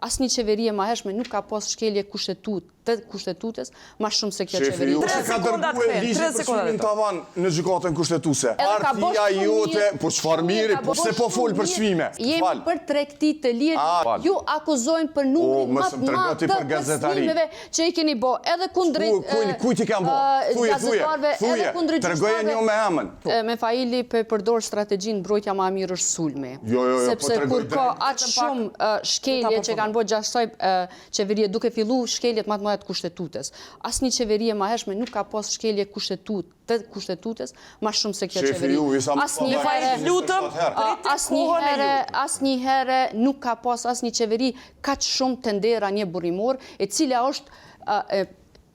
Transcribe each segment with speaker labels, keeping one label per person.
Speaker 1: asnjë qeveri e mahershme nuk ka pas shkelje kushtetutës më shumë se kjo qeveri.
Speaker 2: Shefi, ka dërguar ligjin për çmimin tavan në gjykatën kushtetuese. Partia jote, po çfarë mirë, po pse po fol për çmime?
Speaker 1: Jemi për tregti të lirë, ju akuzojnë për numrin më të madh të çmimeve që i keni bë, edhe kundrejt
Speaker 2: kujt i kanë bë?
Speaker 1: Thuje,
Speaker 2: tregoje një me emën.
Speaker 1: Me Faili përdor strategjinë mbrojtja më e mirë është sulmi.
Speaker 2: Sepse
Speaker 1: kur ka aq shumë shkelje që kanë bërë gjatë kësaj qeverie duke filluar shkeljet më të mëdha të kushtetues. Asnjë qeveri e mahershme nuk ka pas shkelje kushtetues më shumë se kjo qeveri. Asnjëherë nuk ka pas asnjë qeveri kaq shumë tendera një burrimor, e cila është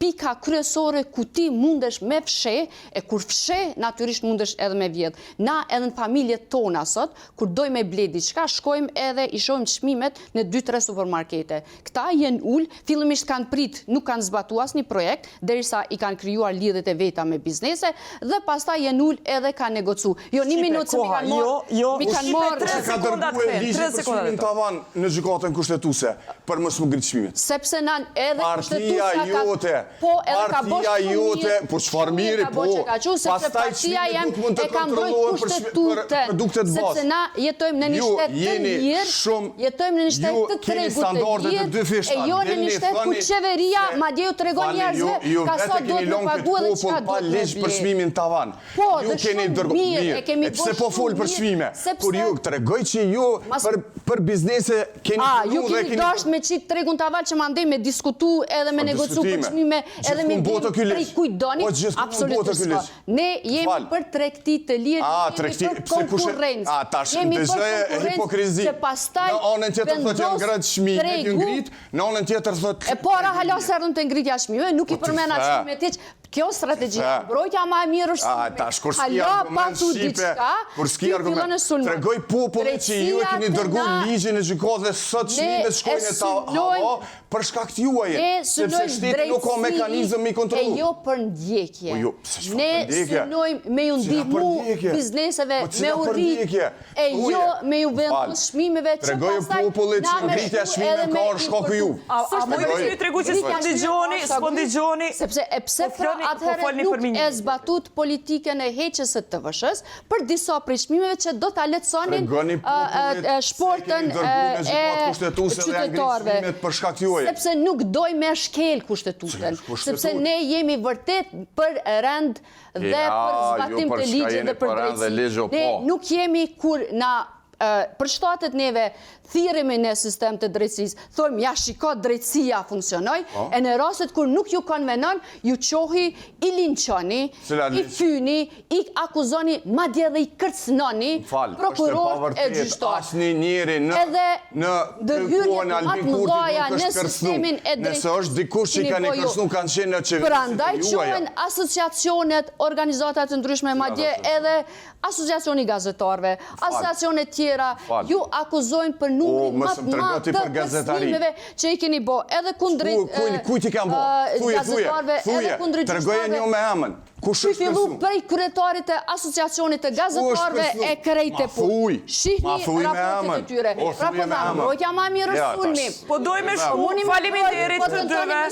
Speaker 1: pika kryesore ku ti mundesh me fshe, e kur fshe, natyrisht mundesh edhe me vjedh. Na edhe në familjet tona sot, kur dojmë me ble diçka, shkojmë edhe i shohim çmimet në 2-3 supermarkete. Këta jenë ul, fillimisht kanë prit, nuk kanë zbatuar asnjë projekt, derisa i kanë krijuar lidhjet e veta me biznese dhe pastaj jenë ul edhe kanë negocu. Jo, një minutë se mi kanë marrë
Speaker 2: 3 sekonda të them. 3 sekonda të tavan në gjykatën kushtetuese për mos u ngrit çmimet.
Speaker 1: Sepse partia
Speaker 2: jote partia jote, po çfarë mirë, po pastaj çmimet nuk mund të kontrollohen për produktet bazë.
Speaker 1: Sepse na jetojmë në një shtet të lirë, jetojmë në një shtet të tregut të lirë, e jo në një shtet ku qeveria madje ju tregon njerëzve ka sa duhet të paguhet dhe çka duhet të
Speaker 2: bëj për çmimin tavan. Ju keni mirë, pse po fol për çmime? Kur ju tregoj që ju për biznese keni
Speaker 1: ju keni dashur me çik tregun tavan që mandej me diskutu edhe me negocu për çmime edhe me prej kujt doni, absolutisht. Ne jemi për tregti të lirë, jemi për konkurrencë.
Speaker 2: Jemi për konkurrencë që pastaj në anën tjetër thotë janë ngrat çmimet, ju ngrit, në anën tjetër thotë
Speaker 1: e para halas erdhën të ngritja çmimeve, nuk i përmend as çmimet hiç. Kjo strategji, mbrojtja më e mirë është
Speaker 2: kur s'ki argument, tregoj popullit që ju e keni dërguar ligjin e gjykatës sot çmimet shkojnë ta havo për shkak të juaje, sepse shteti nuk ka mekanizëm mi kontrollu.
Speaker 1: E jo për ndjekje. Ne synojmë me ju ndihmu bizneseve me urrit, e jo me ju vendos çmimeve që
Speaker 2: tregoj popullit që ngritja çmimeve ka shkaku ju.
Speaker 3: A mund të tregoj që s'po ndigjoni,
Speaker 1: sepse pse atëherë nuk e zbatut politikën e heqjes së TVSH-s për disa prej çmimeve që do ta lehtësonin shportën e qytetarëve. Sepse nuk doj me shkel kushtetutën, sepse ne jemi vërtet për rend dhe për zbatim të ligjit dhe për drejtësi. Ne nuk jemi kur na për shtatet neve thirremi në sistem të drejtësisë, thojmë ja shiko drejtësia funksionoj, e në rastet kur nuk ju konvenon, ju qohi, i linçoni, i fyni, i akuzoni, madje edhe i kërcënoni prokuror e gjyqtar. Edhe ndërhyrje më të mëdha në sistemin e drejtësisë.
Speaker 2: Nëse është dikush që kanë kërcënuar kanë qenë në qeveri.
Speaker 1: Prandaj quhen asociacionet, organizata të ndryshme, madje edhe asociacioni gazetarëve, asociacione tjera, ju akuzojnë për numrin më të madh të çmimeve që i keni bë, edhe kundrejt
Speaker 2: kujt i kanë bë?
Speaker 1: Gazetarëve, edhe kundrejt
Speaker 2: tregoje një me emën. Kush është
Speaker 1: fillu prej kryetarit të asociacionit të gazetarëve e krejtë punë. Shihni raportet e tyre. Pra po thamë, mbrojtja më e mirë është sulmi.
Speaker 3: Po dojmë shumë, faleminderit të dyve.